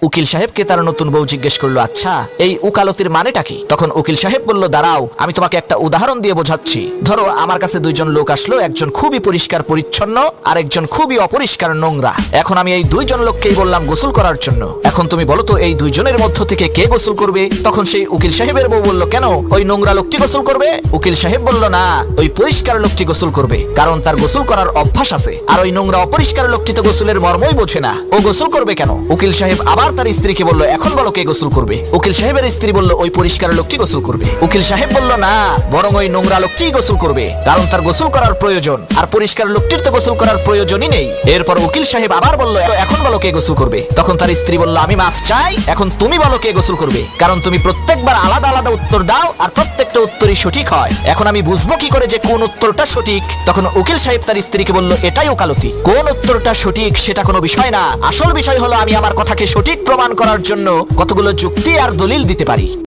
উকিল সাহেবকে তার নতুন বউ জিজ্ঞেস করলো, আচ্ছা এই উকালতির মানেটা কি? তখন উকিল সাহেব বলল, দাঁড়াও আমি তোমাকে একটা উদাহরণ দিয়ে বোঝাচ্ছি। ধরো আমার কাছে দুইজন লোক আসলো, একজন খুবই পরিষ্কার পরিচ্ছন্ন আর একজন খুবই অপরিষ্কার নোংরা। এখন আমি এই দুইজন লোককেই বললাম গোসল করার জন্য। এখন তুমি বলো তো এই দুইজনের মধ্য থেকে কে গোসল করবে? তখন সেই উকিল সাহেবের বউ বলল, কেন ওই নোংরা লোকটি গোসল করবে? উকিল সাহেব বলল, না ওই পরিষ্কার লোকটি গোসল করবে, কারণ তার গোসল করার অভ্যাস আছে। আর ওই নোংরা অপরিষ্কার লোকটি তো গোসলের মর্মই বোঝে না, ও গোসল করবে কেন? উকিল সাহেব আবার তার স্ত্রীকে বলল, এখন বলো কে গোসল করবে? উকিল সাহেবের স্ত্রী বলল, ওই পরিষ্কার লোকটি গোসল করবে। উকিল সাহেব বলল, না বরং ওই নোংরা লোকটিই গোসল করবে, কারণ তার গোসল করার প্রয়োজন, আর পরিষ্কার লোকটির তো গোসল করার প্রয়োজনই নেই। এরপর উকিল সাহেব আবার বলল, এখন বলো কে গোসল করবে? তখন তার স্ত্রী বলল, আমি মাফ চাই, এখন তুমি বলো কে গোসল করবে, কারণ তুমি প্রত্যেকবার আলাদা আলাদা উত্তর দাও আর প্রত্যেকটা উত্তরই সঠিক হয়। এখন আমি বুঝবো কি করে যে কোন উত্তরটা সঠিক? তখন উকিল সাহেব তার স্ত্রীকে বলল, এটাই ওকালতি। কোন উত্তরটা সঠিক সেটা কোনো বিষয় না, আসল বিষয় হলো আমি আমার কথাকে সঠিক প্রমাণ করার জন্য কতগুলো যুক্তি আর দলিল দিতে পারি।